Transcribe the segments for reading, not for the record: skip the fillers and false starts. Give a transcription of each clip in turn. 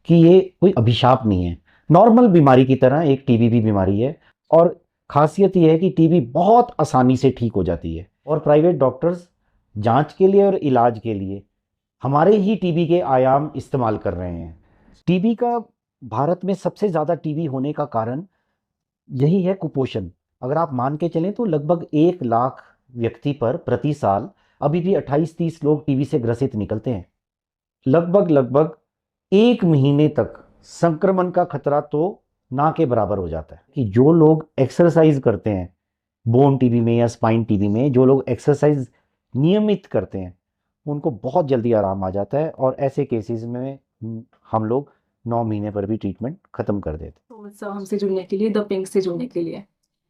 कि ये कोई अभिशाप नहीं है, नॉर्मल बीमारी की तरह एक टीबी भी बीमारी है। और खासियत ये है कि टीबी बहुत आसानी से ठीक हो जाती है। और प्राइवेट डॉक्टर्स जांच के लिए और इलाज के लिए हमारे ही टीबी के आयाम इस्तेमाल कर रहे हैं। टीबी का भारत में सबसे ज़्यादा टीबी होने का कारण यही है, कुपोषण। अगर आप मान के चलें तो लगभग 1 लाख व्यक्ति पर प्रति साल अभी भी 28-30 लोग टीबी से ग्रसित निकलते हैं। लगभग लगभग 1 महीने तक संक्रमण का खतरा तो ना के बराबर हो जाता है। कि जो लोग एक्सरसाइज करते हैं, बोन टीबी में या स्पाइन टीबी में जो लोग एक्सरसाइज नियमित करते हैं, उनको बहुत जल्दी आराम आ जाता है। और ऐसे केसेस में हम लोग 9 महीने पर भी ट्रीटमेंट खत्म कर देते हैं। तो सर हमसे जुड़ने के लिए, द पिंक से जुड़ने के लिए।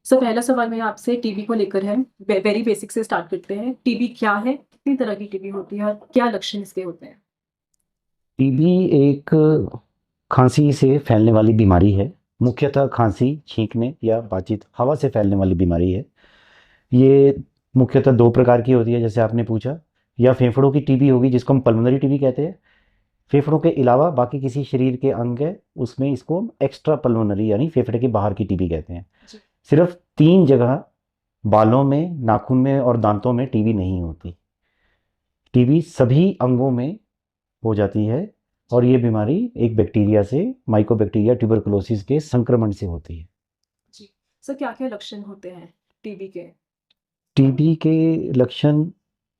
सर पहला सवाल मेरा आपसे टीबी को लेकर है। वेरी बेसिक से स्टार्ट करते हैं। टीबी क्या है, कितनी तरह की टीबी होती है और क्या लक्षण इसके होते हैं? टीबी एक खांसी से फैलने वाली बीमारी है। मुख्यतः खांसी, छींकने या बातचीत हवा से फैलने वाली बीमारी है। ये मुख्यतः 2 प्रकार की होती है, जैसे आपने पूछा। या फेफड़ों की टीबी होगी जिसको हम पल्मोनरी टीबी कहते हैं। फेफड़ों के अलावा बाकी किसी शरीर के अंग है उसमें इसको एक्स्ट्रा पल्मोनरी यानी फेफड़े के बाहर की टीबी कहते हैं। जी। सिर्फ 3 जगह, बालों में, नाखून में और दांतों में टीबी नहीं होती। टीबी सभी अंगों में हो जाती है। और ये बीमारी एक बैक्टीरिया से, माइकोबैक्टीरिया ट्यूबरकुलोसिस के संक्रमण से होती है। जी। सर क्या क्या लक्षण होते हैं टीबी के? टीबी के लक्षण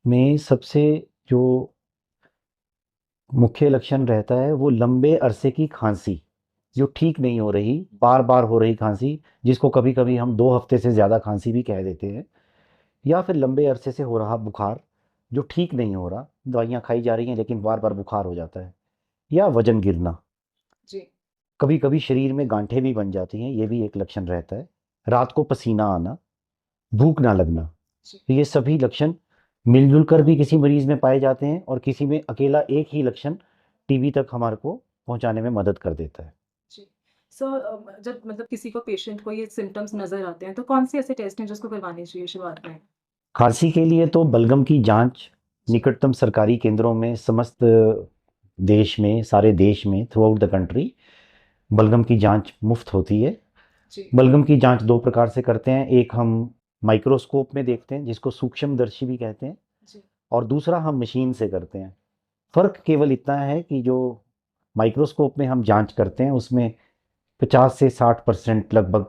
में सबसे जो मुख्य लक्षण रहता है वो लंबे अरसे की खांसी, जो ठीक नहीं हो रही, बार बार हो रही खांसी, जिसको कभी कभी हम 2 हफ्ते से ज़्यादा खांसी भी कह देते हैं। या फिर लंबे अरसे से हो रहा बुखार जो ठीक नहीं हो रहा, दवाइयाँ खाई जा रही हैं लेकिन बार बार बुखार हो जाता है। या वजन गिरना, जी। कभी कभी शरीर में गांठें भी बन जाती हैं, ये भी एक लक्षण रहता है। रात को पसीना आना, भूख ना लगना, जी। तो ये सभी लक्षण मिलजुल कर भी किसी मरीज में पाए जाते हैं। और किसी में अकेला एक ही लक्षण टीबी तक हमारे को पहुंचाने में मदद कर देता है। जी। सर जब मतलब किसी को, पेशेंट को ये सिम्टम्स नजर आते हैं तो कौन से ऐसे टेस्ट हैं जिसको करवाने चाहिए शुरुआत में? खांसी के लिए तो बलगम की जांच जी। निकटतम सरकारी केंद्रों में, समस्त देश में, सारे देश में, थ्रू आउट द कंट्री बलगम की जांच मुफ्त होती है। जी। बलगम की जांच 2 प्रकार से करते हैं। एक हम माइक्रोस्कोप में देखते हैं जिसको सूक्ष्मदर्शी भी कहते हैं, जी। और दूसरा हम मशीन से करते हैं। फ़र्क केवल इतना है कि जो माइक्रोस्कोप में हम जांच करते हैं उसमें 50 से 60% लगभग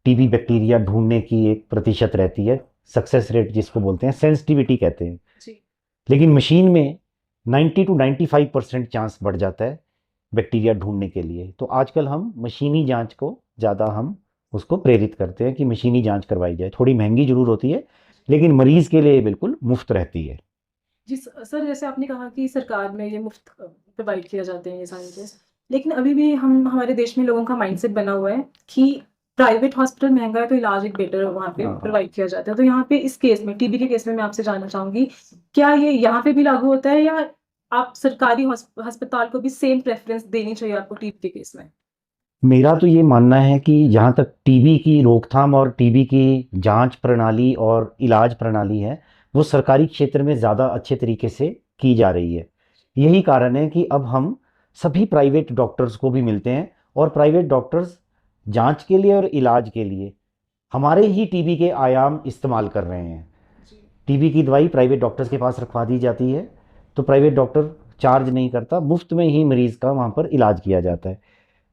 टीबी बैक्टीरिया ढूंढने की एक प्रतिशत रहती है, सक्सेस रेट जिसको बोलते हैं, सेंसिटिविटी कहते हैं। जी। लेकिन मशीन में 90 to 95% चांस बढ़ जाता है बैक्टीरिया ढूंढने के लिए। तो आजकल हम मशीनी जांच को ज़्यादा हम उसको प्रेरित करते हैं कि मशीनी जांच करवाई जाए। थोड़ी महंगी जरूर होती है लेकिन मरीज के लिए बिल्कुल मुफ्त रहती है। जी। सर जैसे आपने कहा कि सरकार में ये मुफ्त प्रोवाइड किया जाते हैं ये सारे टेस्ट, लेकिन अभी भी हम, हमारे देश में लोगों का माइंडसेट बना हुआ है कि प्राइवेट हॉस्पिटल महंगा है तो इलाज एक बेटर वहाँ पे हाँ, प्रोवाइड किया जाता है। तो यहाँ पे इस केस में, टीबी के केस में, मैं आपसे जानना चाहूंगी, क्या ये यहाँ पे भी लागू होता है या आप सरकारी अस्पताल को भी सेम प्रेफरेंस देनी चाहिए आपको टीबी के केस में? मेरा तो ये मानना है कि जहाँ तक टीबी की रोकथाम और टीबी की जांच प्रणाली और इलाज प्रणाली है, वो सरकारी क्षेत्र में ज़्यादा अच्छे तरीके से की जा रही है। यही कारण है कि अब हम सभी प्राइवेट डॉक्टर्स को भी मिलते हैं, और प्राइवेट डॉक्टर्स जांच के लिए और इलाज के लिए हमारे ही टीबी के आयाम इस्तेमाल कर रहे हैं। जी। टीबी की दवाई प्राइवेट डॉक्टर्स के पास रखवा दी जाती है, तो प्राइवेट डॉक्टर चार्ज नहीं करता, मुफ्त में ही मरीज का वहाँ पर इलाज किया जाता है।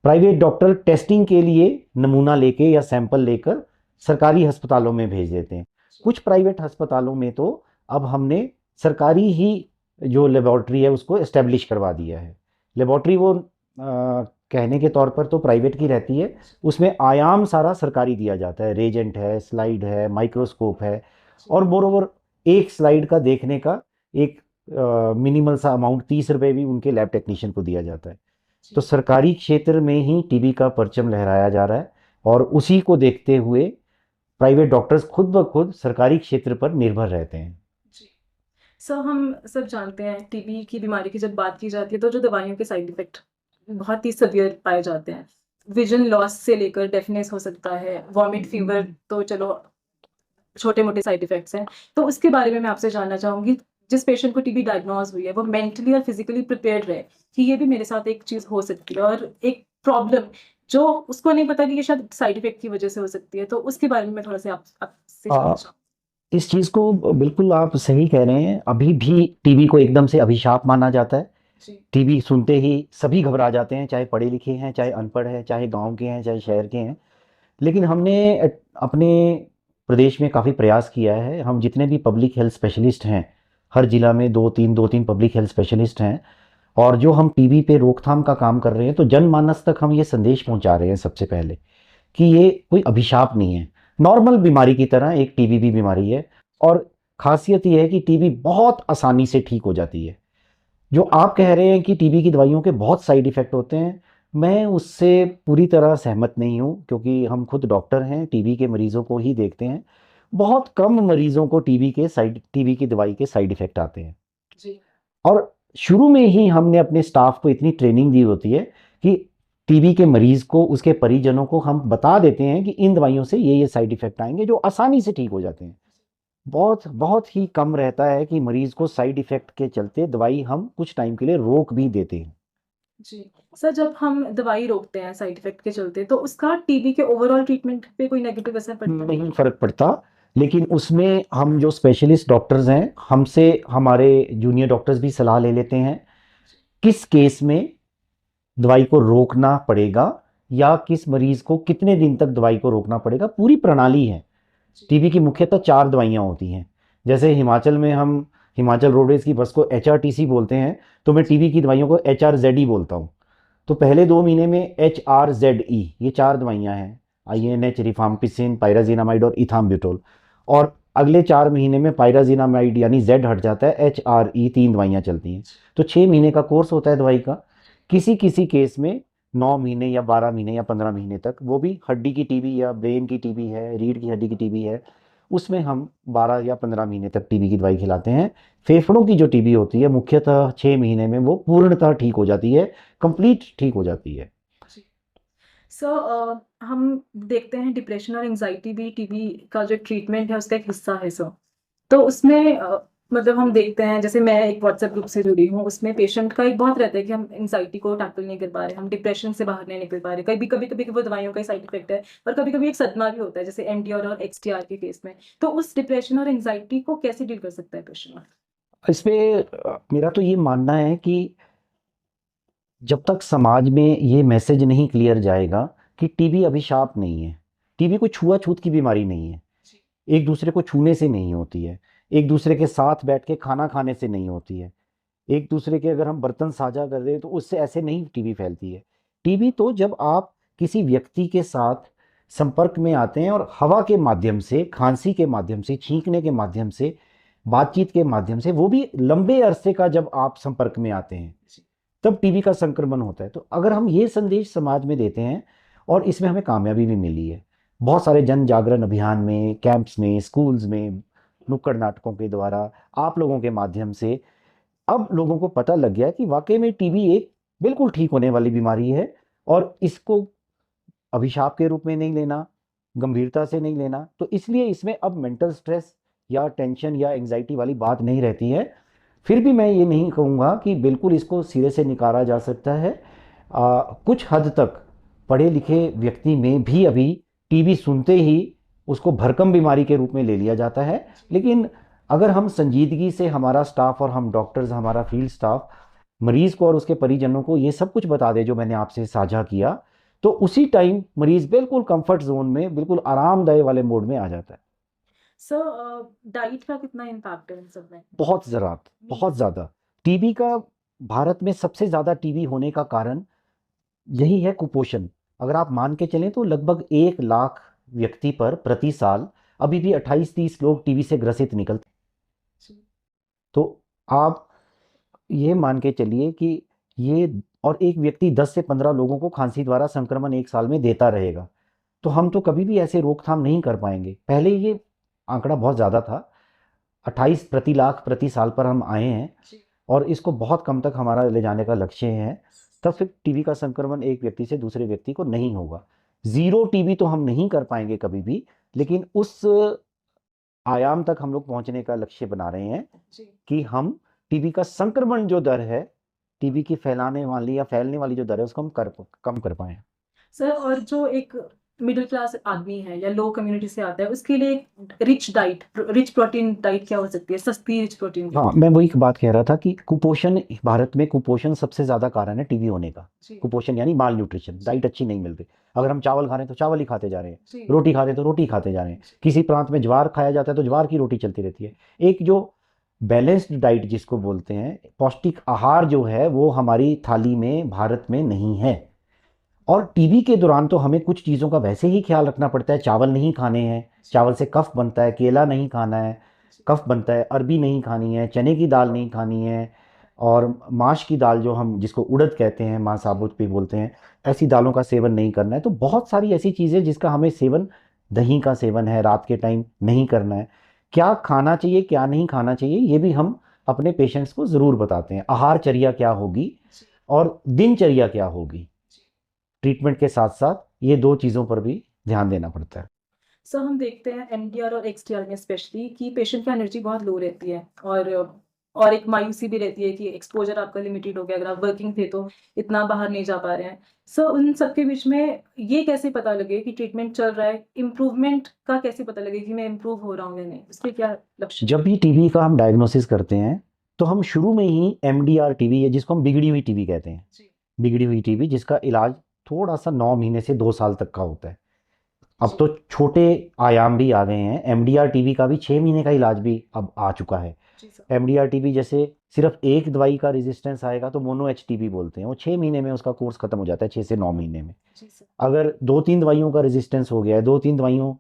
प्राइवेट डॉक्टर टेस्टिंग के लिए नमूना लेके या सैंपल लेकर सरकारी अस्पतालों में भेज देते हैं। कुछ प्राइवेट अस्पतालों में तो अब हमने सरकारी ही जो लेबॉर्ट्री है उसको इस्टेब्लिश करवा दिया है। लेबॉर्ट्री वो कहने के तौर पर तो प्राइवेट की रहती है, उसमें आयाम सारा सरकारी दिया जाता है, रेजेंट है, स्लाइड है, माइक्रोस्कोप है। और मोरओवर एक स्लाइड का देखने का एक मिनिमल सा अमाउंट 30 रुपये भी उनके लैब टेक्नीशियन को दिया जाता है। तो जी। सरकारी क्षेत्र में ही टीबी का परचम लहराया जा रहा है, और उसी को देखते हुए प्राइवेट डॉक्टर्स खुद ब खुद सरकारी क्षेत्र पर निर्भर रहते हैं। जी। सर हम सब जानते हैं टीबी की बीमारी की जब बात की जाती है तो जो दवाइयों के साइड इफेक्ट बहुत ही सीवियर पाए जाते हैं। विजन लॉस से लेकर डेफनेस हो सकता है, वॉमिट, फीवर, तो चलो छोटे मोटे साइड इफेक्ट्स हैं। तो उसके बारे में मैं आपसे जानना चाहूंगी, जिस पेशेंट को टीबी डायग्नोज हुई है वो मेंटली और फिजिकली प्रिपेयर्ड रहे कि ये भी मेरे साथ एक चीज़ हो सकती है और एक प्रॉब्लम जो उसको नहीं पता कि ये शायद साइड इफ़ेक्ट की वज़ह से हो सकती है। तो उसके बारे में मैं थोड़ा-सा आपसे जानना आ, चाहूँ। इस चीज़ को बिल्कुल आप सही कह रहे हैं। अभी भी टीबी को एकदम से अभिशाप माना जाता है। जी, टीबी सुनते ही सभी घबरा जाते हैं, चाहे पढ़े लिखे हैं, चाहे अनपढ़ हैं, चाहे गांव के हैं, चाहे शहर के हैं। लेकिन हमने अपने प्रदेश में काफ़ी प्रयास किया है। हम जितने भी पब्लिक हेल्थ स्पेशलिस्ट हैं, हर जिला में दो तीन पब्लिक हेल्थ स्पेशलिस्ट हैं, और जो हम टीबी पे रोकथाम का काम कर रहे हैं, तो जनमानस तक हम ये संदेश पहुंचा रहे हैं सबसे पहले कि ये कोई अभिशाप नहीं है। नॉर्मल बीमारी की तरह एक टीबी भी बीमारी है, और खासियत ये है कि टीबी बहुत आसानी से ठीक हो जाती है। जो आप कह रहे हैं कि टीबी की दवाइयों के बहुत साइड इफ़ेक्ट होते हैं, मैं उससे पूरी तरह सहमत नहीं हूँ, क्योंकि हम खुद डॉक्टर हैं, टीबी के मरीज़ों को ही देखते हैं। बहुत कम मरीज़ों को टीबी की दवाई के साइड इफ़ेक्ट आते हैं। जी, और शुरू में ही हमने अपने स्टाफ को इतनी ट्रेनिंग दी होती है कि टीबी के मरीज़ को, उसके परिजनों को हम बता देते हैं कि इन दवाइयों से ये साइड इफ़ेक्ट आएँगे, जो आसानी से ठीक हो जाते हैं। बहुत बहुत ही कम रहता है कि मरीज को साइड इफेक्ट के चलते दवाई हम कुछ टाइम के लिए रोक भी देते हैं। जी। सर जब हम दवाई रोकते हैं साइड इफ़ेक्ट के चलते तो उसका टीबी के ओवरऑल ट्रीटमेंट पे कोई नेगेटिव असर पड़ता है? नहीं फर्क पड़ता, लेकिन उसमें हम जो स्पेशलिस्ट डॉक्टर्स हैं, हमसे हमारे जूनियर डॉक्टर्स भी सलाह ले लेते हैं किस केस में दवाई को रोकना पड़ेगा, या किस मरीज को कितने दिन तक दवाई को रोकना पड़ेगा। पूरी प्रणाली है। जी, टीबी की मुख्यतः 4 दवाइयाँ होती हैं। जैसे हिमाचल में हम हिमाचल रोडवेज की बस को एचआरटीसी बोलते हैं, तो मैं टीबी की दवाइयों को एचआरजेड बोलता हूँ। तो पहले 2 महीने में एचआरजेडई, ये 4 दवाइयाँ हैं, जी, आईएनएच, रिफाम्पिसिन, पायराजिनामाइड और इथाम्ब्यूटोल। और अगले 4 महीने में पायराजिनामाइड यानी जेड हट जाता है, एचआरई 3 दवाइयाँ चलती हैं। तो 6 महीने का कोर्स होता है दवाई का। किसी किसी केस में 9 महीने या 12 महीने या 15 महीने तक, वो भी हड्डी की टीबी या ब्रेन की टीबी है, रीढ़ की हड्डी की टीबी है, उसमें हम 12 या 15 महीने तक टीबी की दवाई खिलाते हैं। फेफड़ों की जो टीबी होती है, मुख्यतः 6 महीने में वो पूर्णतः ठीक हो जाती है, कंप्लीट ठीक हो जाती है। जी। सो हम देखते हैं डिप्रेशन और एंग्जायटी भी टीबी का जो ट्रीटमेंट है उसका एक हिस्सा है सर। तो उसमें मतलब हम देखते हैं जैसे मैं एक व्हाट्सएप ग्रुप से जुड़ी हूँ, उसमें पेशेंट का एक बहुत रहता है कि हम एंग्जायटी को टैकल नहीं कर पा रहे, हम डिप्रेशन से बाहर नहीं निकल पा रहे। कभी-कभी वो दवाइयों का ही साइड इफ़ेक्ट है और कभी-कभी एक सदमा भी होता है जैसे एमडीआर और एक्सटीआर के केस में। तो उस डिप्रेशन और एंग्जायटी को कैसे डील कर सकता है पेशेंट? इसमें मेरा तो ये मानना है कि जब तक समाज में ये मैसेज नहीं क्लियर जाएगा कि टीबी अभिशाप नहीं है, टीबी कोई छुआछूत की बीमारी नहीं है, जी, एक दूसरे को छूने से नहीं होती है, एक दूसरे के साथ बैठ के खाना खाने से नहीं होती है, एक दूसरे के अगर हम बर्तन साझा कर रहे हैं तो उससे ऐसे नहीं टीबी फैलती है। टीबी तो जब आप किसी व्यक्ति के साथ संपर्क में आते हैं और हवा के माध्यम से, खांसी के माध्यम से, छींकने के माध्यम से, बातचीत के माध्यम से, वो भी लंबे अरसे का जब आप संपर्क में आते हैं, जी, तब टीबी का संक्रमण होता है। तो अगर हम ये संदेश समाज में देते हैं, और इसमें हमें कामयाबी भी मिली है बहुत सारे जन जागरण अभियान में, कैंप्स में, स्कूल्स में, नुक्कड़ नाटकों के द्वारा, आप लोगों के माध्यम से, अब लोगों को पता लग गया कि वाकई में टीबी एक बिल्कुल ठीक होने वाली बीमारी है, और इसको अभिशाप के रूप में नहीं लेना, गंभीरता से नहीं लेना। तो इसलिए इसमें अब मेंटल स्ट्रेस या टेंशन या एंग्जाइटी वाली बात नहीं रहती है। फिर भी मैं ये नहीं कहूँगा कि बिल्कुल इसको सिरे से निकाला जा सकता है। कुछ हद तक पढ़े लिखे व्यक्ति में भी अभी टीबी सुनते ही उसको भरकम बीमारी के रूप में ले लिया जाता है। लेकिन अगर हम संजीदगी से, हमारा स्टाफ और हम डॉक्टर्स, हमारा फील्ड स्टाफ मरीज को और उसके परिजनों को ये सब कुछ बता दे जो मैंने आपसे साझा किया, तो उसी टाइम मरीज बिल्कुल कंफर्ट जोन में, बिल्कुल आरामदायक वाले मोड में आ जाता है। सर डाइट का कितना इम्पैक्ट है इन सब में? बहुत ज़रा, बहुत ज़्यादा। टीबी का, भारत में सबसे ज़्यादा टीबी होने का कारण यही है, कुपोषण। अगर आप मान के चलें तो लगभग 1 लाख व्यक्ति पर प्रति साल अभी भी 28-30 लोग टीबी से ग्रसित निकलते। जी, तो आप ये मान के चलिए कि ये, और एक व्यक्ति 10 से 15 लोगों को खांसी द्वारा संक्रमण 1 साल में देता रहेगा, तो हम तो कभी भी ऐसे रोकथाम नहीं कर पाएंगे। पहले ये आंकड़ा बहुत ज़्यादा था, 28 प्रति लाख प्रति साल पर हम आए हैं, जी, और इसको बहुत कम तक हमारा ले जाने का लक्ष्य है। तब फिर टीबी का संक्रमण एक व्यक्ति से दूसरे व्यक्ति को नहीं होगा। ज़ीरो टीबी तो हम नहीं कर पाएंगे कभी भी, लेकिन उस आयाम तक हम लोग पहुंचने का लक्ष्य बना रहे हैं जी, कि हम टीबी का संक्रमण जो दर है टीबी की फैलाने वाली या फैलने वाली जो दर है उसको हम कम कर पाएँ। सर और जो एक मिडिल क्लास आदमी है या लो कम्युनिटी से आता है उसके लिए rich diet, rich protein diet क्या हो सकती है, सस्ती रिच प्रोटीन हाँ, मैं वही बात कह रहा था कि कुपोषण, भारत में कुपोषण सबसे ज़्यादा कारण है टीबी होने का। जी कुपोषण यानी माल न्यूट्रिशन, डाइट अच्छी नहीं मिल रही। अगर हम चावल खा रहे हैं तो चावल ही खाते जा रहे हैं, जी रोटी खाते हैं तो रोटी खाते जा रहे हैं, किसी प्रांत में ज्वार खाया जाता है तो ज्वार की रोटी चलती रहती है। एक जो बैलेंस्ड डाइट जिसको बोलते हैं, पौष्टिक आहार जो है वो हमारी थाली में भारत में नहीं है। और टीबी के दौरान तो हमें कुछ चीज़ों का वैसे ही ख्याल रखना पड़ता है। चावल नहीं खाने हैं, चावल से कफ बनता है, केला नहीं खाना है, कफ बनता है, अरबी नहीं खानी है, चने की दाल नहीं खानी है, और माश की दाल जो हम जिसको उड़द कहते हैं, माँ साबुत भी बोलते हैं, ऐसी दालों का सेवन नहीं करना है। तो बहुत सारी ऐसी चीज़ें जिसका हमें सेवन, दही का सेवन है रात के टाइम नहीं करना है। क्या खाना चाहिए क्या नहीं खाना चाहिए ये भी हम अपने पेशेंट्स को ज़रूर बताते हैं। आहारचर्या क्या होगी और दिनचर्या क्या होगी, ट्रीटमेंट के साथ साथ ये दो चीज़ों पर भी ध्यान देना पड़ता है। सर हम देखते हैं एनडीआर और एक्सटीआर में स्पेशली कि पेशेंट की एनर्जी बहुत लो रहती है और एक मायूसी भी रहती है कि एक्सपोजर आपका लिमिटेड हो गया, अगर आप वर्किंग थे तो इतना बाहर नहीं जा पा रहे हैं। सर उन सबके बीच में ये कैसे पता लगे कि ट्रीटमेंट चल रहा है, इम्प्रूवमेंट का कैसे पता लगे कि मैं इम्प्रूव हो रहा हूँ या नहीं, उसके क्या लक्ष्य? जब भी टीबी का हम डायग्नोसिस करते हैं तो हम शुरू में ही एमडीआर टीबी है, जिसको हम बिगड़ी हुई टीबी कहते हैं, जी बिगड़ी हुई टीबी जिसका इलाज थोड़ा सा 9 महीने से 2 साल तक का होता है। अब जी तो छोटे आयाम भी आ गए हैं, एमडीआर टीबी का भी 6 महीने का इलाज भी अब आ चुका है। जी सर एमडीआर टीबी जैसे सिर्फ एक दवाई का रेजिस्टेंस आएगा तो मोनो एच टीबी बोलते हैं, वो 6 महीने में उसका कोर्स खत्म हो जाता है, 6 से 9 महीने में। जी सर अगर 2-3 दवाइयों का रेजिस्टेंस हो गया है, 2-3 दवाइयों,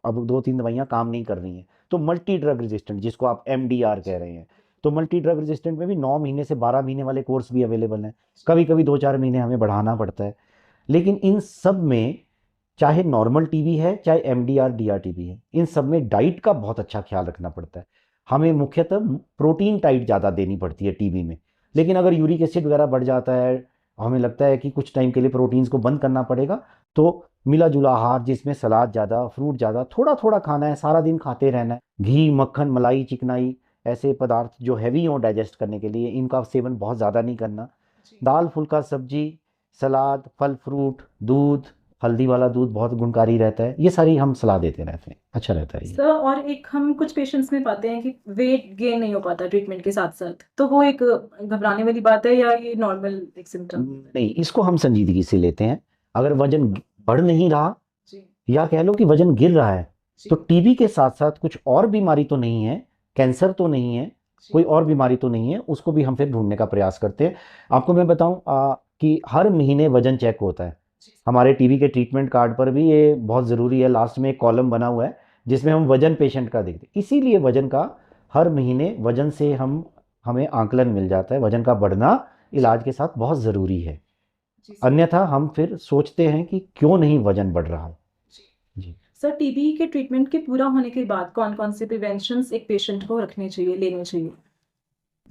अब 2-3 दवाइयाँ काम नहीं कर रही हैं, तो मल्टी ड्रग रेजिस्टेंट जिसको आप एमडीआर कह रहे हैं, तो मल्टी ड्रग रेजिस्टेंट में भी 9 महीने से 12 महीने वाले कोर्स भी अवेलेबल हैं। कभी कभी 2-4 महीने हमें बढ़ाना पड़ता है। लेकिन इन सब में, चाहे नॉर्मल टीबी है चाहे एमडीआर डीआर टीबी है, इन सब में डाइट का बहुत अच्छा ख्याल रखना पड़ता है। हमें मुख्यतः प्रोटीन डाइट ज़्यादा देनी पड़ती है टीबी में। लेकिन अगर यूरिक एसिड वगैरह बढ़ जाता है, हमें लगता है कि कुछ टाइम के लिए प्रोटीन्स को बंद करना पड़ेगा, तो मिला जुला आहार जिसमें सलाद ज़्यादा, फ्रूट ज़्यादा, थोड़ा थोड़ा खाना है, सारा दिन खाते रहना है। घी, मक्खन, मलाई, चिकनाई, ऐसे पदार्थ जो हैवी हों डाइजेस्ट करने के लिए, इनका सेवन बहुत ज़्यादा नहीं करना। जी दाल, फुल्का, सब्जी, सलाद, फल फ्रूट, दूध, हल्दी वाला दूध बहुत गुणकारी रहता है। ये सारी हम सलाह देते रहते हैं, अच्छा रहता है ये। सर और एक हम कुछ पेशेंट्स में पाते हैं कि वेट गेन नहीं हो पाता ट्रीटमेंट के साथ साथ, तो वो एक घबराने वाली बात है या ये नॉर्मल एक सिम्टम? नहीं, इसको हम संजीदगी से लेते हैं। अगर वजन बढ़ नहीं रहा, जी या कह लो कि वजन गिर रहा है, तो जी टीबी के साथ साथ कुछ और बीमारी तो नहीं है, कैंसर तो नहीं है, जी कोई और बीमारी तो नहीं है, उसको भी हम फिर ढूंढने का प्रयास करते हैं। आपको मैं बताऊं कि हर महीने वजन चेक होता है। जी हमारे टीबी के ट्रीटमेंट कार्ड पर भी ये बहुत ज़रूरी है, लास्ट में एक कॉलम बना हुआ है जिसमें हम वजन पेशेंट का देखते हैं। इसीलिए वजन का हर महीने, वजन से हमें आंकलन मिल जाता है। वजन का बढ़ना इलाज के साथ बहुत ज़रूरी है, जी सर अन्यथा हम फिर सोचते हैं कि क्यों नहीं वजन बढ़ रहा है। जी जी। सर टीबी के ट्रीटमेंट के पूरा होने के बाद कौन कौन से प्रिवेंशंस एक पेशेंट को रखने चाहिए, लेने चाहिए?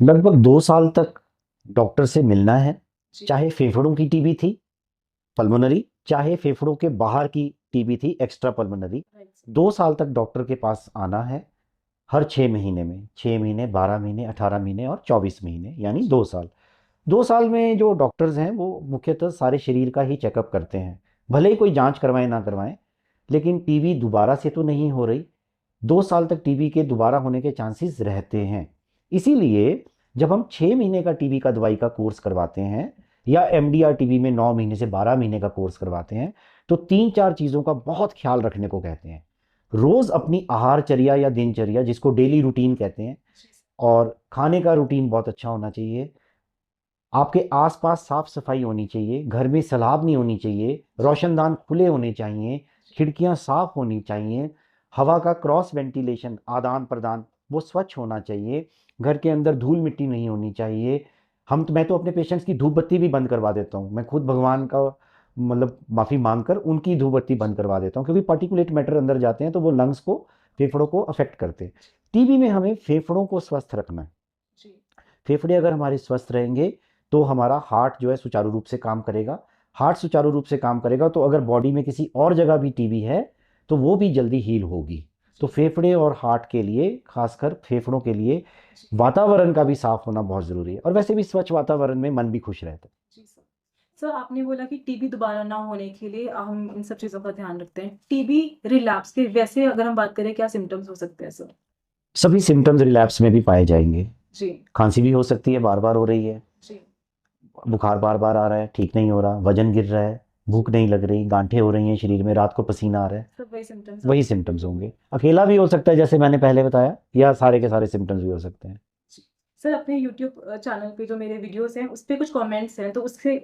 लगभग 2 साल तक डॉक्टर से मिलना है, जी चाहे फेफड़ों की टीबी थी, पल्मोनरी, चाहे फेफड़ों के बाहर की टीबी थी, एक्स्ट्रा पल्मोनरी। राइट सर 2 साल तक डॉक्टर के पास आना है, हर 6 महीने में, 6 महीने, 12 महीने, 18 महीने और 24 महीने, यानी 2 साल। 2 साल में जो डॉक्टर्स हैं वो मुख्यतः सारे शरीर का ही चेकअप करते हैं, भले ही कोई जांच करवाएं ना करवाएं, लेकिन टीबी दोबारा से तो नहीं हो रही। 2 साल तक टीबी के दोबारा होने के चांसेस रहते हैं। इसीलिए जब हम 6 महीने का टीबी का दवाई का कोर्स करवाते हैं, या एमडीआर टीबी में 9 महीने से 12 महीने का कोर्स करवाते हैं, तो 3-4 चीज़ों का बहुत ख्याल रखने को कहते हैं। रोज़ अपनी आहारचर्या या दिनचर्या, जिसको डेली रूटीन कहते हैं, जी सर और खाने का रूटीन बहुत अच्छा होना चाहिए। आपके आसपास साफ सफाई होनी चाहिए, घर में सैलाब नहीं होनी चाहिए, रोशनदान खुले होने चाहिए, खिड़कियां साफ होनी चाहिए, हवा का क्रॉस वेंटिलेशन, आदान प्रदान, वो स्वच्छ होना चाहिए, घर के अंदर धूल मिट्टी नहीं होनी चाहिए। मैं तो अपने पेशेंट्स की धूप बत्ती भी बंद करवा देता हूँ। मैं खुद भगवान का मतलब माफ़ी मांग कर उनकी धूप बत्ती बंद करवा देता हूँ, क्योंकि पार्टिकुलेट मैटर अंदर जाते हैं तो वो लंग्स को, फेफड़ों को अफेक्ट करते हैं। टीबी में हमें फेफड़ों को स्वस्थ रखना है। जी फेफड़े अगर हमारे स्वस्थ रहेंगे तो हमारा हार्ट जो है सुचारू रूप से काम करेगा। हार्ट सुचारू रूप से काम करेगा तो अगर बॉडी में किसी और जगह भी टीबी है तो वो भी जल्दी हील होगी। तो फेफड़े और हार्ट के लिए, खासकर फेफड़ों के लिए, वातावरण का भी साफ होना बहुत ज़रूरी है। और वैसे भी स्वच्छ वातावरण में मन भी खुश रहता है। जी सर। सर आपने बोला कि टीबी दोबारा ना होने के लिए हम इन सब चीज़ों का ध्यान रखते हैं। टीबी रिलैप्स के वैसे अगर हम बात करें क्या सिम्टम्स हो सकते हैं सर? सभी सिम्टम्स रिलैप्स में भी पाए जाएंगे। जी खांसी भी हो सकती है, बार बार हो रही है, जी बुखार बार बार आ रहा है, ठीक नहीं हो रहा, वजन गिर रहा है, भूख नहीं लग रही, गांठें हो रही हैं शरीर में, रात को पसीना आ रहा है, सब वही सिम्टम्स वही सिम्टम्स होंगे। अकेला भी हो सकता है जैसे मैंने पहले बताया, या सारे के सारे सिम्टम्स भी हो सकते हैं। सर अपने यूट्यूब चैनल पे जो मेरे वीडियोस हैं उस पे कुछ कमेंट्स हैं, तो उससे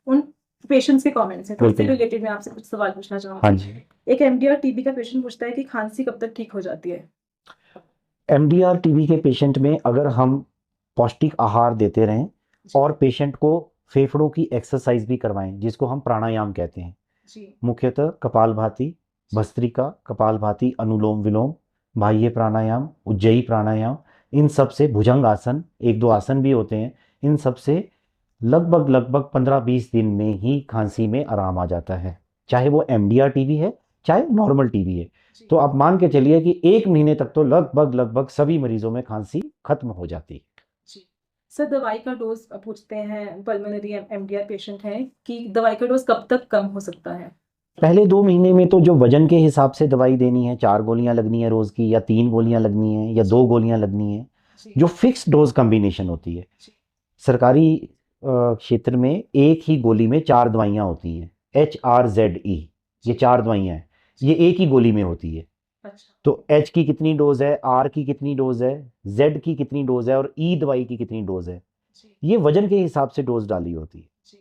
उन पेशेंट्स के कमेंट्स हैं, तो उससे बिल्कुल। रिलेटेड मैं आपसे कुछ सवाल पूछना हाँ चाहूँगी। जी। एक एमडीआर टीबी का पेशेंट पूछता है कि खांसी कब तक ठीक हो जाती है? एमडीआर टीबी के पेशेंट में अगर हम पौष्टिक आहार देते रहें और पेशेंट को फेफड़ों की एक्सरसाइज भी करवाएं, जिसको हम प्राणायाम कहते हैं, जी मुख्यतः कपालभाति, भस्त्रिका, कपालभाति, अनुलोम विलोम, बाह्य प्राणायाम, उज्जयी प्राणायाम, इन सब से, भुजंग आसन, एक दो आसन भी होते हैं, इन सब से लगभग लगभग 15-20 दिन में ही खांसी में आराम आ जाता है, चाहे वो एमडीआर टीबी है चाहे नॉर्मल टीबी है। तो आप मान के चलिए कि 1 महीने तक तो लगभग लगभग सभी मरीजों में खांसी खत्म हो जाती है। जी। सर दवाई का डोज पूछते हैं, पल्मोनरी एमडीआर पेशेंट हैं कि दवाई का डोज कब तक कम हो सकता है? पहले 2 महीने में तो जो वजन के हिसाब से दवाई देनी है, 4 गोलियां लगनी है रोज की, या 3 गोलियां लगनी है, या 2 गोलियां लगनी है, जो फिक्स डोज कॉम्बिनेशन होती है। सरकारी क्षेत्र में एक ही गोली में 4 दवाइयाँ होती हैं, HRZE, ये 4 दवाइयाँ हैं, ये एक ही गोली में होती है। अच्छा तो H की कितनी डोज है, R की कितनी डोज है, Z की कितनी डोज है, और E दवाई की कितनी डोज है, ये वजन के हिसाब से डोज डाली होती है।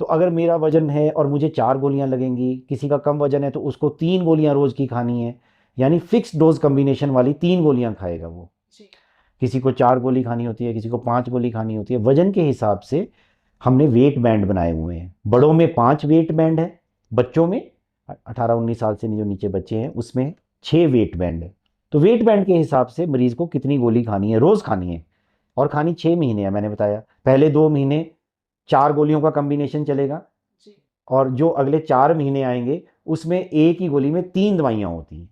तो अगर मेरा वजन है और मुझे 4 गोलियां लगेंगी, किसी का कम वजन है तो उसको 3 गोलियां रोज की खानी है, यानी फिक्स डोज कॉम्बिनेशन वाली 3 गोलियां खाएगा वो। किसी को 4 गोली खानी होती है, किसी को 5 गोली खानी होती है, वजन के हिसाब से हमने वेट बैंड बनाए हुए हैं। बड़ों में 5 वेट बैंड है, बच्चों में 18-19 साल से जो नीचे बच्चे हैं उसमें 6 वेट बैंड है। तो वेट बैंड के हिसाब से मरीज को कितनी गोली खानी है, रोज खानी है, और खानी 6 महीने है। मैंने बताया पहले 2 महीने 4 गोलियों का कॉम्बिनेशन चलेगा, और जो अगले 4 महीने आएंगे उसमें एक ही गोली में 3 दवाइयाँ होती हैं,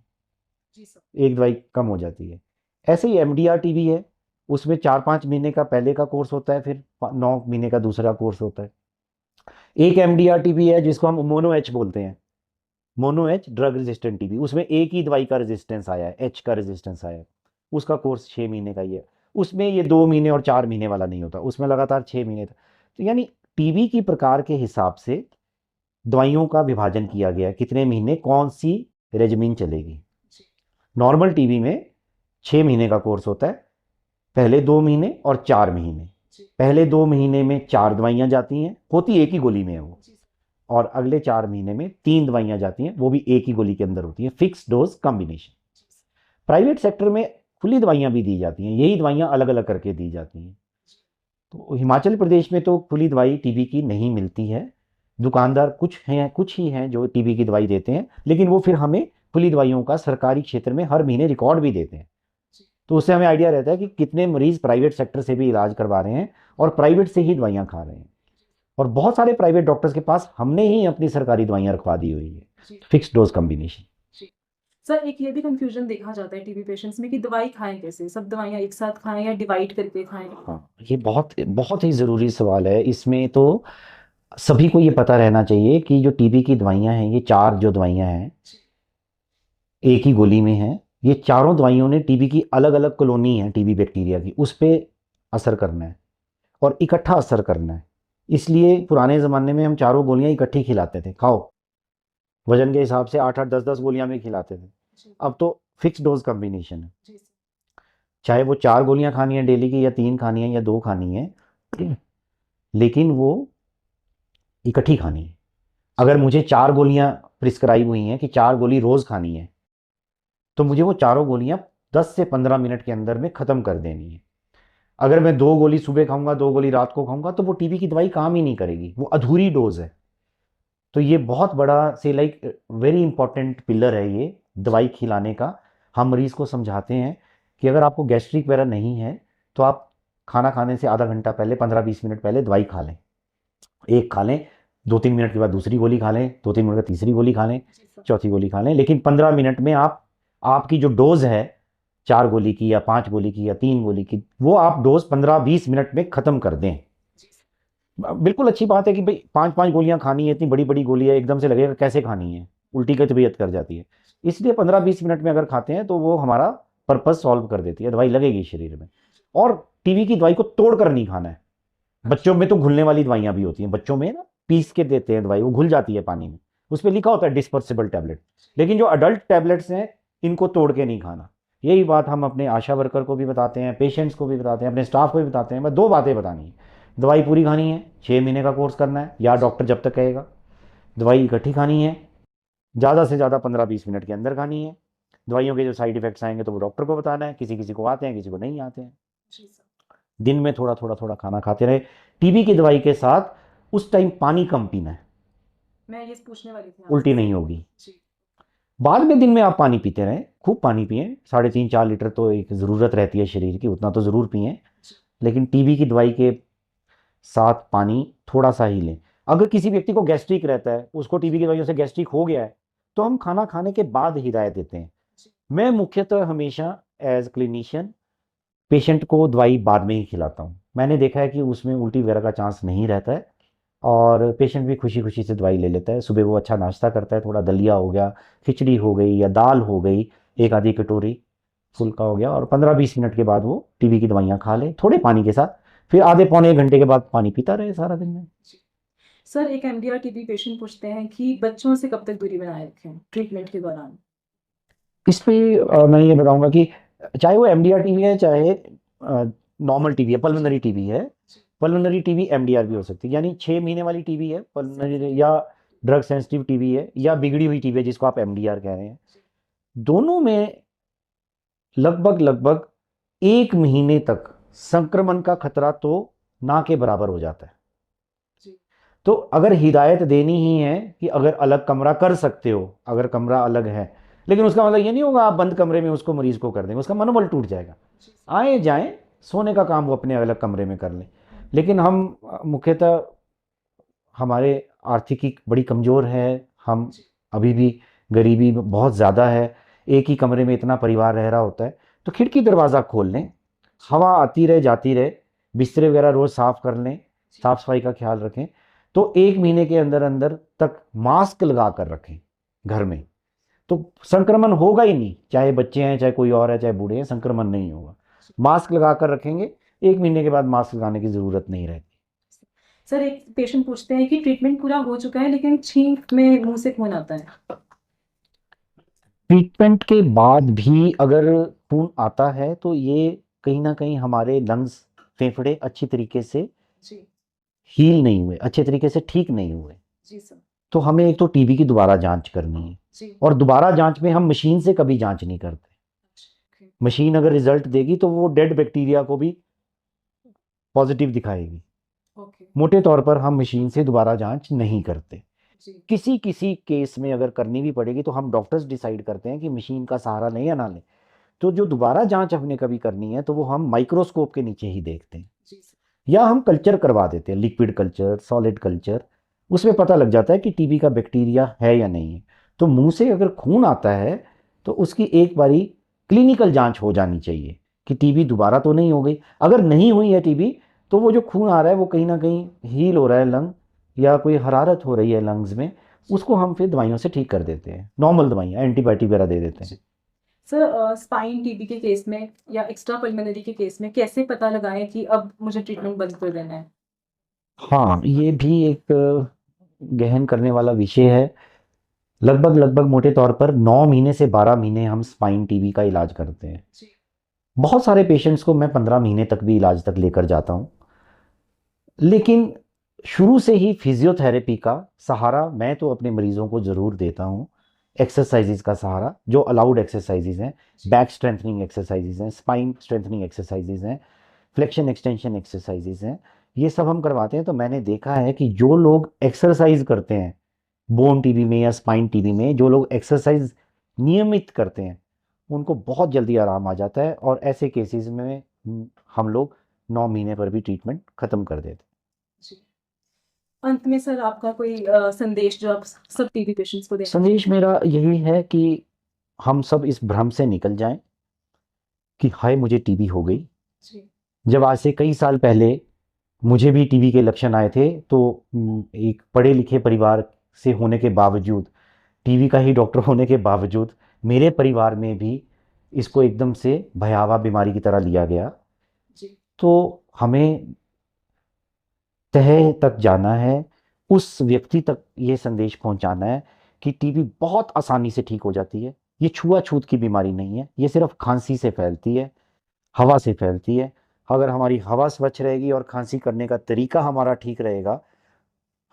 एक दवाई कम हो जाती है। ऐसे ही एमडीआर टीबी है, उसमें 4-5 महीने का पहले का कोर्स होता है, फिर 9 महीने का दूसरा कोर्स होता है। एक एमडीआर टीबी है जिसको हम मोनो एच बोलते हैं, mono H drug resistant TB, उसमें एक ही दवाई का रेजिस्टेंस आया है, एच का रेजिस्टेंस आया है, उसका कोर्स 6 महीने का ही है। उसमें ये 2 महीने और 4 महीने वाला नहीं होता, उसमें लगातार 6 महीने तक। तो यानी टीबी की प्रकार के हिसाब से दवाइयों का विभाजन किया गया है, कितने महीने कौन सी रेजिमेन चलेगी। नॉर्मल टीबी में 6 महीने का कोर्स होता है, पहले 2 महीने और 4 महीने। पहले 2 महीने में 4 दवाइयाँ जाती हैं, होती एक ही गोली में है वो, और अगले 4 महीने में 3 दवाइयाँ जाती हैं, वो भी एक ही गोली के अंदर होती हैं, fix dose combination. Private sector में खुली दवाइयाँ भी दी जाती हैं, यही दवाइयाँ अलग अलग करके दी जाती हैं। तो हिमाचल प्रदेश में तो खुली दवाई टीबी की नहीं मिलती है, दुकानदार कुछ ही हैं जो टीबी की दवाई देते हैं, लेकिन वो फिर हमें खुली दवाइयों का सरकारी क्षेत्र में हर महीने रिकॉर्ड भी देते हैं। तो उससे हमें आइडिया रहता है कि कितने मरीज प्राइवेट सेक्टर से भी इलाज करवा रहे हैं और प्राइवेट से ही दवाइयाँ खा रहे हैं। और बहुत सारे प्राइवेट डॉक्टर्स के पास हमने ही अपनी सरकारी दवाइयाँ रखवा दी हुई है, फिक्स डोज कॉम्बिनेशन। सर एक ये भी कंफ्यूजन देखा जाता है टीबी पेशेंट्स में कि दवाई खाएं कैसे, सब दवाइयाँ एक साथ खाएं या डिवाइड करके खाएं? हाँ, ये बहुत बहुत ही ज़रूरी सवाल है। इसमें तो सभी को ये पता रहना चाहिए कि जो टीबी की दवाइयाँ हैं, ये 4 जो दवाइयाँ हैं एक ही गोली में हैं, ये चारों दवाइयों ने टीबी की अलग अलग कॉलोनी है टीबी बैक्टीरिया की, उस पर असर करना है और इकट्ठा असर करना है। इसलिए पुराने ज़माने में हम चारों गोलियां इकट्ठी खिलाते थे, खाओ, वजन के हिसाब से 8-8 10-10 गोलियां भी खिलाते थे। अब तो फिक्स डोज कॉम्बिनेशन है, चाहे वो 4 गोलियां खानी है डेली की, या 3 खानी है, या 2 खानी है, लेकिन वो इकट्ठी खानी है। अगर मुझे 4 गोलियां प्रिस्क्राइब हुई हैं कि 4 गोली रोज़ खानी है, तो मुझे वो चारों गोलियां 10 से 15 मिनट के अंदर में ख़त्म कर देनी है। अगर मैं 2 गोली सुबह खाऊंगा, 2 गोली रात को खाऊंगा, तो वो टीबी की दवाई काम ही नहीं करेगी, वो अधूरी डोज है। तो ये बहुत बड़ा से वेरी इंपॉर्टेंट पिलर है ये दवाई खिलाने का। हम मरीज़ को समझाते हैं कि अगर आपको गैस्ट्रिक वगैरह नहीं है तो आप खाना खाने से आधा घंटा पहले, 15-20 मिनट पहले दवाई खा लें, एक खा लें, 2-3 मिनट के बाद दूसरी गोली खा लें, 2-3 मिनट बाद तीसरी गोली खा लें, चौथी गोली खा लें, लेकिन 15 मिनट में आप आपकी जो डोज है 4 गोली की या 5 गोली की या 3 गोली की, वो आप डोज 15-20 मिनट में ख़त्म कर दें। बिल्कुल अच्छी बात है कि भाई 5-5 गोलियां खानी है, इतनी बड़ी बड़ी गोली है, एकदम से लगेगा कैसे खानी है, उल्टी की तबीयत कर जाती है। इसलिए 15-20 मिनट में अगर खाते हैं तो वो हमारा पर्पज सॉल्व कर देती है, दवाई लगेगी शरीर में। और टीबी की दवाई को तोड़ कर नहीं खाना है। बच्चों में तो घुलने वाली दवाइयां भी होती हैं, बच्चों में ना पीस के देते हैं दवाई, वो घुल जाती है पानी में, उस पर लिखा होता है डिस्पर्सिबल टैबलेट। लेकिन जो अडल्ट टैबलेट्स हैं इनको तोड़ के नहीं खाना। यही बात हम अपने आशा वर्कर को भी बताते हैं, पेशेंट्स को भी बताते हैं, अपने स्टाफ को भी बताते हैं। बस 2 बातें बतानी है, दवाई पूरी खानी है, 6 महीने का कोर्स करना है या डॉक्टर जब तक कहेगा। दवाई इकट्ठी खानी है, ज़्यादा से ज़्यादा 15-20 मिनट के अंदर खानी है। दवाइयों के जो साइड इफेक्ट्स आएंगे तो वो डॉक्टर को बताना है, किसी किसी को आते हैं, किसी को नहीं आते हैं। दिन में थोड़ा थोड़ा थोड़ा खाना खाते रहे। टीबी की दवाई के साथ उस टाइम पानी कम पीना है, मैं ये पूछने वाली थी उल्टी आपसे। नहीं होगी। जी। बाद में दिन में आप पानी पीते रहें, खूब पानी पिए, 3.5-4 लीटर तो एक ज़रूरत रहती है शरीर की, उतना तो ज़रूर पिए। लेकिन टीबी की दवाई के साथ पानी थोड़ा सा ही लें। अगर किसी व्यक्ति को गैस्ट्रिक रहता है, उसको टीबी की दवाइयों से गैस्ट्रिक हो गया है, तो हम खाना खाने के बाद हिदायत देते हैं। मैं मुख्यतः हमेशा एज क्लिनिशियन पेशेंट को दवाई बाद में ही खिलाता हूँ। मैंने देखा है कि उसमें उल्टी वगैरह का चांस नहीं रहता है और पेशेंट भी खुशी खुशी से दवाई ले लेता है। सुबह वो अच्छा नाश्ता करता है, थोड़ा दलिया हो गया, खिचड़ी हो गई या दाल हो गई, एक आधी कटोरी फुल्का हो गया, और 15-20 मिनट के बाद वो टीबी की दवाइयाँ खा ले थोड़े पानी के साथ, फिर आधे पौने 1 घंटे के बाद पानी पीता रहे सारा दिन में। सर एक एमडीआर टीबी पेशेंट पूछते हैं कि बच्चों से कब तक दूरी बनाए रखें ट्रीटमेंट के दौरान। इस पे मैं ये बताऊंगा कि चाहे वो एमडीआर टीबी है, चाहे नॉर्मल टीबी है, पल्मोनरी टीबी है, पल्मोनरी टीबी एमडीआर भी हो सकती है। यानी 6 महीने वाली टीबी है पल्मोनरी, या ड्रग सेंसिटिव टीबी है, या बिगड़ी हुई टीबी है जिसको आप एमडीआर कह रहे हैं। दोनों में लगभग लगभग 1 महीने तक संक्रमण का खतरा तो ना के बराबर हो जाता है। तो अगर हिदायत देनी ही है कि अगर अलग कमरा कर सकते हो, अगर कमरा अलग है, लेकिन उसका मतलब ये नहीं होगा आप बंद कमरे में उसको मरीज को कर देंगे, उसका मनोबल टूट जाएगा। आए जाएं, सोने का काम वो अपने अलग कमरे में कर लें। लेकिन हम मुख्यतः हमारे आर्थिकी बड़ी कमज़ोर है, हम अभी भी गरीबी बहुत ज़्यादा है, एक ही कमरे में इतना परिवार रह रहा होता है, तो खिड़की दरवाज़ा खोल लें, हवा आती रहे जाती रहे, बिस्तर वगैरह रोज़ साफ़ कर लें, साफ़ सफाई का ख्याल रखें। तो 1 महीने के अंदर अंदर तक मास्क लगा कर रखें घर में, तो संक्रमण होगा ही नहीं। चाहे बच्चे हैं, चाहे कोई और है, चाहे बूढ़े हैं, संक्रमण नहीं होगा। मास्क लगा कर रखेंगे, 1 महीने के बाद मास्क लगाने की ज़रूरत नहीं रहती। सर एक पेशेंट पूछते हैं कि ट्रीटमेंट पूरा हो चुका है लेकिन छींक में मुंह से खून आता है। ट्रीटमेंट के बाद भी अगर खून आता है तो ये कहीं ना कहीं हमारे लंग्स, फेफड़े अच्छी तरीके से जी। हील नहीं हुए, अच्छे तरीके से ठीक नहीं हुए, जी सर। तो हमें एक तो टीबी की दोबारा जांच करनी है। जी। और दोबारा जांच में हम मशीन से कभी जांच नहीं करते। मशीन अगर रिजल्ट देगी तो वो डेड बैक्टीरिया को भी पॉजिटिव दिखाएगी। मोटे तौर पर हम मशीन से दोबारा जांच नहीं करते। किसी किसी केस में अगर करनी भी पड़ेगी तो हम डॉक्टर्स डिसाइड करते हैं कि मशीन का सहारा लें या ना लें। तो जो दोबारा जांच हमने कभी करनी है तो वो हम माइक्रोस्कोप के नीचे ही देखते हैं, या हम कल्चर करवा देते हैं, लिक्विड कल्चर, सॉलिड कल्चर, उसमें पता लग जाता है कि टीबी का बैक्टीरिया है या नहीं है। तो मुंह से अगर खून आता है तो उसकी एक बारी क्लिनिकल जांच हो जानी चाहिए कि टीबी दोबारा तो नहीं हो गई। अगर नहीं हुई है टीबी तो वो जो खून आ रहा है वो कहीं ना कहीं हील हो रहा है लंग, या कोई हरारत हो रही है लंग्स में, उसको हम फिर दवाइयों से ठीक कर देते हैं, नॉर्मल दवाइयाँ, एंटीबायोटिक वगैरह दे देते हैं। सर स्पाइन टीबी के केस में या एक्स्ट्रा पल्मोनरी के केस में कैसे पता लगाएं कि अब मुझे ट्रीटमेंट बंद कर देना है। हाँ, ये भी एक गहन करने वाला विषय है। लगभग लगभग मोटे तौर पर 9 महीने से 12 महीने हम स्पाइन टीबी का इलाज करते हैं। बहुत सारे पेशेंट्स को मैं 15 महीने तक भी इलाज तक लेकर जाता हूँ। लेकिन शुरू से ही फिजियोथेरेपी का सहारा मैं तो अपने मरीजों को ज़रूर देता हूँ। एक्सरसाइजेज का सहारा, जो अलाउड एक्सरसाइजेज हैं, बैक स्ट्रेंथनिंग एक्सरसाइजेज हैं, स्पाइन स्ट्रेंथनिंग एक्सरसाइजेज हैं, फ्लेक्शन एक्सटेंशन एक्सरसाइजेज हैं, ये सब हम करवाते हैं। तो मैंने देखा है कि जो लोग एक्सरसाइज करते हैं बोन टीबी में या स्पाइन टीबी में, जो लोग एक्सरसाइज नियमित करते हैं उनको बहुत जल्दी आराम आ जाता है, और ऐसे केसेस में हम लोग 9 महीने पर भी ट्रीटमेंट ख़त्म कर देते हैं। अंत में सर आपका कोई संदेश जो आप सब टीबी पेशेंट्स को देना संदेश मेरा यही है कि हम सब इस भ्रम से निकल जाएं कि हाय मुझे टीबी हो गई। जी जब आज से कई साल पहले मुझे भी टीबी के लक्षण आए थे तो एक पढ़े लिखे परिवार से होने के बावजूद, टीबी का ही डॉक्टर होने के बावजूद मेरे परिवार में भी इसको एकदम से भयावह बीमारी की तरह लिया गया। जी तो हमें तह तक जाना है, उस व्यक्ति तक ये संदेश पहुंचाना है कि टीबी बहुत आसानी से ठीक हो जाती है। ये छुआछूत की बीमारी नहीं है, ये सिर्फ खांसी से फैलती है, हवा से फैलती है। अगर हमारी हवा स्वच्छ रहेगी और खांसी करने का तरीका हमारा ठीक रहेगा,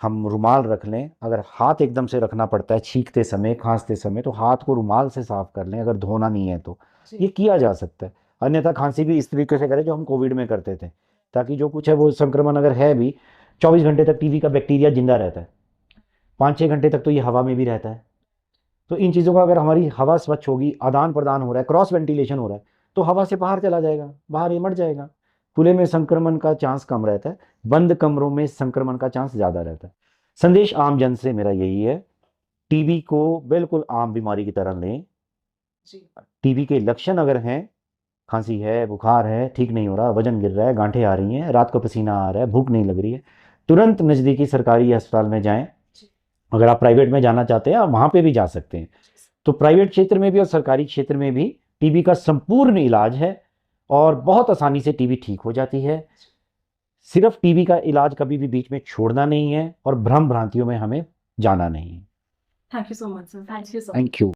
हम रुमाल रख लें, अगर हाथ एकदम से रखना पड़ता है छींकते समय खांसते समय तो हाथ को रुमाल से साफ कर लें, अगर धोना नहीं है तो ये जी किया जा सकता है। अन्यथा खांसी भी इस तरीके से करें जो हम कोविड में करते थे, ताकि जो कुछ है वो संक्रमण अगर है भी 24 घंटे तक टीबी का बैक्टीरिया जिंदा रहता है, 5-6 घंटे तक तो ये हवा में भी रहता है। तो इन चीज़ों का अगर हमारी हवा स्वच्छ होगी, आदान प्रदान हो रहा है, क्रॉस वेंटिलेशन हो रहा है, तो हवा से बाहर चला जाएगा, बाहर ये मर जाएगा। खुले में संक्रमण का चांस कम रहता है, बंद कमरों में संक्रमण का चांस ज़्यादा रहता है। संदेश आम जन से मेरा यही है, टीबी को बिल्कुल आम बीमारी की तरह लें। जी टीबी के लक्षण अगर हैं, खांसी है, बुखार है, ठीक नहीं हो रहा, वजन गिर रहा है, गांठें आ रही हैं, रात को पसीना आ रहा है, भूख नहीं लग रही है, तुरंत नज़दीकी सरकारी अस्पताल में जाएं। जी अगर आप प्राइवेट में जाना चाहते हैं आप वहाँ पे भी जा सकते हैं। तो प्राइवेट क्षेत्र में भी और सरकारी क्षेत्र में भी टीबी का संपूर्ण इलाज है और बहुत आसानी से टीबी ठीक हो जाती है। सिर्फ टीबी का इलाज कभी भी बीच में छोड़ना नहीं है और भ्रम भ्रांतियों में हमें जाना नहीं है। Thank you so much sir, thank you so much. Thank you.